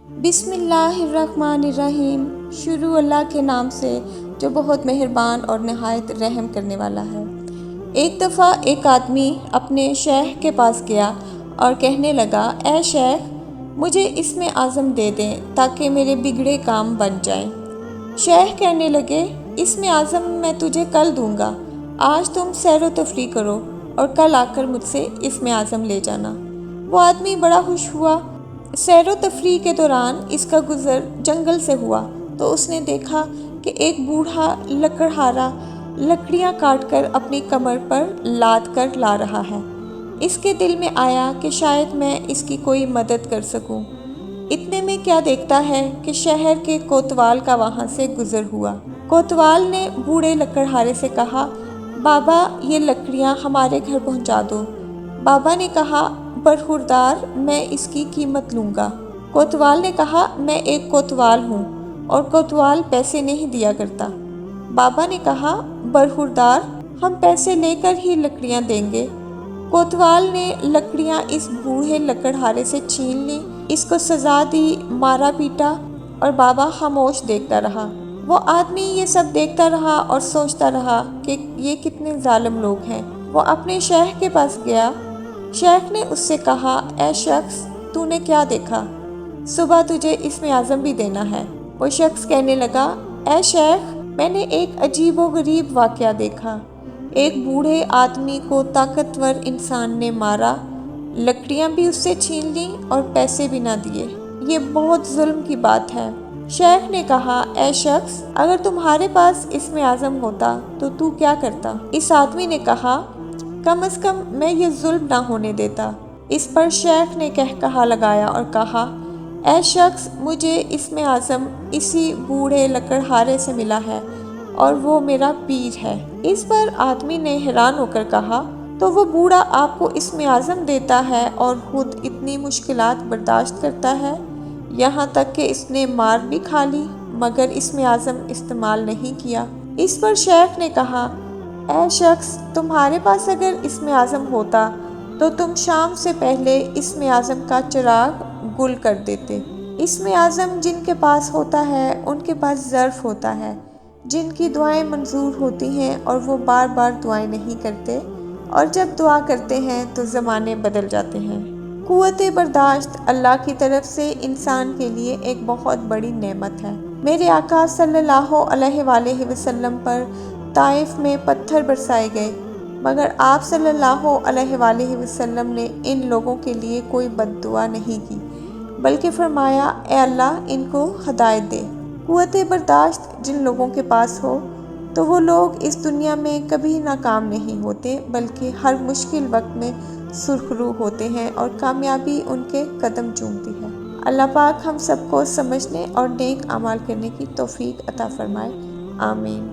بسم اللہ الرحمن الرحیم۔ شروع اللہ کے نام سے جو بہت مہربان اور نہایت رحم کرنے والا ہے۔ ایک دفعہ ایک آدمی اپنے شیخ کے پاس گیا اور کہنے لگا، اے شیخ، مجھے اسم اعظم دے دیں تاکہ میرے بگڑے کام بن جائیں۔ شیخ کہنے لگے، اسم اعظم میں تجھے کل دوں گا، آج تم سیر و تفریح کرو اور کل آ کر مجھ سے اسم اعظم لے جانا۔ وہ آدمی بڑا خوش ہوا۔ سیر و تفریح کے دوران اس کا گزر جنگل سے ہوا تو اس نے دیکھا کہ ایک بوڑھا لکڑہارا لکڑیاں کاٹ کر اپنی کمر پر لاد کر لا رہا ہے۔ اس کے دل میں آیا کہ شاید میں اس کی کوئی مدد کر سکوں۔ اتنے میں کیا دیکھتا ہے کہ شہر کے کوتوال کا وہاں سے گزر ہوا۔ کوتوال نے بوڑھے لکڑہارے سے کہا، بابا، یہ لکڑیاں ہمارے گھر پہنچا دو۔ بابا نے کہا، برخوردار، میں اس کی قیمت لوں گا۔ کوتوال نے کہا، میں ایک کوتوال ہوں اور کوتوال پیسے نہیں دیا کرتا۔ بابا نے کہا، برخوردار، ہم پیسے لے کر ہی لکڑیاں دیں گے۔ کوتوال نے لکڑیاں اس بوڑھے لکڑہارے سے چھین لیں، اس کو سزا دی، مارا پیٹا، اور بابا خاموش دیکھتا رہا۔ وہ آدمی یہ سب دیکھتا رہا اور سوچتا رہا کہ یہ کتنے ظالم لوگ ہیں۔ وہ اپنے شیخ کے پاس گیا۔ شیخ نے اس سے کہا، اے شخص، تو نے کیا دیکھا؟ صبح تجھے اسم اعظم بھی دینا ہے۔ وہ شخص کہنے لگا، اے شیخ، میں نے ایک عجیب و غریب واقعہ دیکھا۔ ایک بوڑھے آدمی کو طاقتور انسان نے مارا، لکڑیاں بھی اس سے چھین لیں اور پیسے بھی نہ دیے۔ یہ بہت ظلم کی بات ہے۔ شیخ نے کہا، اے شخص، اگر تمہارے پاس اسم اعظم ہوتا تو کیا کرتا؟ اس آدمی نے کہا، کم از کم میں یہ ظلم نہ ہونے دیتا۔ اس پر شیخ نے کہا لگایا اور کہا، اے شخص، مجھے اسم اعظم اسی بوڑھے لکڑہارے سے ملا ہے اور وہ میرا پیر ہے۔ اس پر آدمی نے حیران ہو کر کہا، تو وہ بوڑھا آپ کو اسم اعظم دیتا ہے اور خود اتنی مشکلات برداشت کرتا ہے، یہاں تک کہ اس نے مار بھی کھا لی مگر اسم اعظم استعمال نہیں کیا۔ اس پر شیخ نے کہا، اے شخص، تمہارے پاس اگر اسم اعظم ہوتا تو تم شام سے پہلے اسم اعظم کا چراغ گل کر دیتے۔ اسم اعظم جن کے پاس ہوتا ہے ان کے پاس ظرف ہوتا ہے، جن کی دعائیں منظور ہوتی ہیں اور وہ بار بار دعائیں نہیں کرتے، اور جب دعا کرتے ہیں تو زمانے بدل جاتے ہیں۔ قوت برداشت اللہ کی طرف سے انسان کے لیے ایک بہت بڑی نعمت ہے۔ میرے آقا صلی اللہ علیہ وآلہ وسلم پر طائف میں پتھر برسائے گئے، مگر آپ صلی اللہ علیہ وآلہ وسلم نے ان لوگوں کے لیے کوئی بد دعا نہیں کی، بلکہ فرمایا، اے اللہ، ان کو ہدایت دے۔ قوت برداشت جن لوگوں کے پاس ہو تو وہ لوگ اس دنیا میں کبھی ناکام نہیں ہوتے، بلکہ ہر مشکل وقت میں سرخرو ہوتے ہیں اور کامیابی ان کے قدم چومتی ہے۔ اللہ پاک ہم سب کو سمجھنے اور نیک اعمال کرنے کی توفیق عطا فرمائے، آمین۔